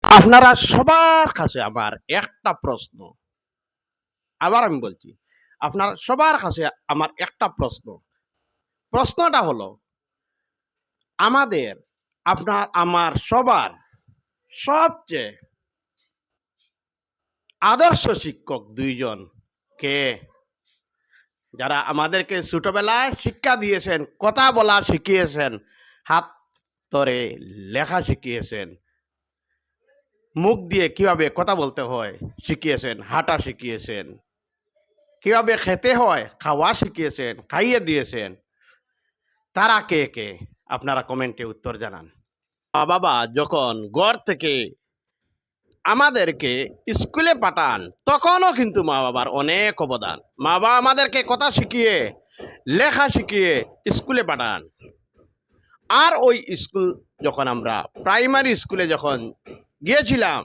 আপনারা সবার কাছে আমার একটা প্রশ্ন, আবার আমি বলছি, আপনার সবার কাছে আমার একটা প্রশ্ন। প্রশ্নটা হলো আমাদের, আপনার আমার সবার সবচেয়ে আদর্শ শিক্ষক দুইজন কে? যারা আমাদেরকে ছোটবেলায় শিক্ষা দিয়েছেন, কথা বলা শিখিয়েছেন, হাত ধরে লেখা শিখিয়েছেন, মুখ দিয়ে কিভাবে কথা বলতে হয় শিখিয়েছেন, হাঁটা শিখিয়েছেন, কিভাবে খেতে হয় খাওয়া শিখিয়েছেন, খাইয়ে দিয়েছেন। তারা কে কে? আপনারা কমেন্টে উত্তর জানান। মা বাবা যখন ঘর থেকে আমাদেরকে স্কুলে পাঠান, তখনও কিন্তু মা বাবার অনেক অবদান। মা বাবা আমাদেরকে কথা শিখিয়ে, লেখা শিখিয়ে স্কুলে পাঠান। আর ওই স্কুল যখন আমরা প্রাইমারি স্কুলে যখন গিয়েছিলাম,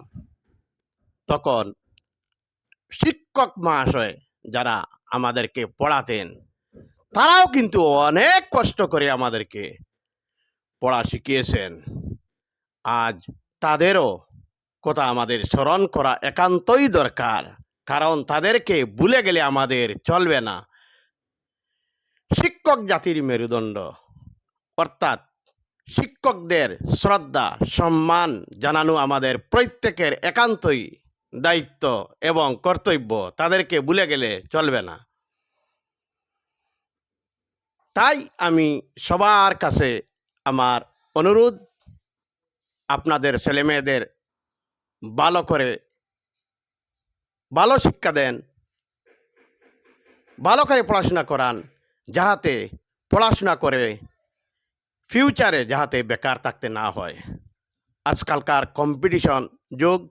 তখন শিক্ষক মহাশয় যারা আমাদেরকে পড়াতেন, তারাও কিন্তু অনেক কষ্ট করে আমাদেরকে পড়া শিখিয়েছেন। আজ তাদেরও কথা আমাদের স্মরণ করা একান্তই দরকার, কারণ তাদেরকে ভুলে গেলে আমাদের চলবে না। শিক্ষক জাতির মেরুদণ্ড, অর্থাৎ শিক্ষকদের শ্রদ্ধা সম্মান জানানো আমাদের প্রত্যেকের একান্তই দায়িত্ব এবং কর্তব্য। তাদেরকে ভুলে গেলে চলবে না। তাই আমি সবার কাছে আমার অনুরোধ, আপনাদের ছেলেমেয়েদের ভালো করে ভালো শিক্ষা দেন, ভালো করে পড়াশোনা করান, যাহাতে পড়াশোনা করে ফিউচারে যাহাতে বেকার থাকতে না হয়। আজকালকার কম্পিটিশন যুগ,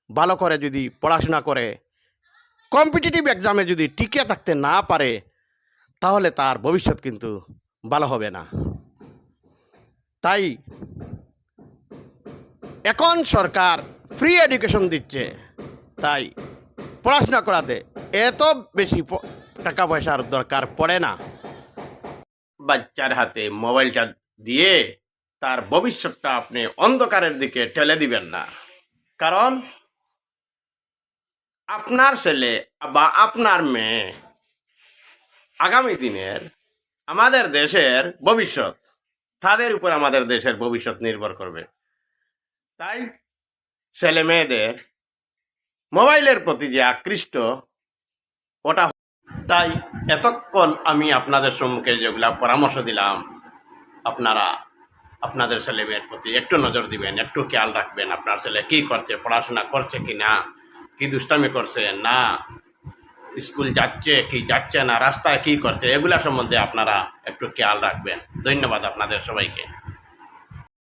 ভালো করে যদি পড়াশোনা করে কম্পিটিটিভ এক্সামে যদি টিকে থাকতে না পারে, তাহলে তার ভবিষ্যৎ কিন্তু ভালো হবে না। তাই এখন সরকার ফ্রি এডুকেশন দিচ্ছে, তাই পড়াশোনা করাতে এত বেশি টাকা পয়সার দরকার পড়ে না। বাচ্চার হাতে মোবাইলটা দিয়ে তার ভবিষ্যৎটা আপনি অন্ধকারের দিকে ঠেলে দিবেন না, কারণ আপনার ছেলে বা আপনার মেয়ে আগামী দিনের আমাদের দেশের ভবিষ্যৎ, তাদের উপর আমাদের দেশের ভবিষ্যৎ নির্ভর করবে। তাই ছেলে মেয়েদের মোবাইলের প্রতি যে আকৃষ্ট, ওটা, তাই এতক্ষণ আমি আপনাদের সম্মুখে যেগুলা পরামর্শ দিলাম, আপনারা আপনাদের ছেলে মেয়ের প্রতি একটু নজর দিবেন, একটু খেয়াল রাখবেন। আপনার ছেলে কী করছে, পড়াশোনা করছে কি না, কি দুষ্টামি করছে না, স্কুল যাচ্ছে কি যাচ্ছে না, রাস্তায় কি করছে, এগুলা সম্বন্ধে আপনারা একটু খেয়াল রাখবেন। ধন্যবাদ আপনাদের সবাইকে।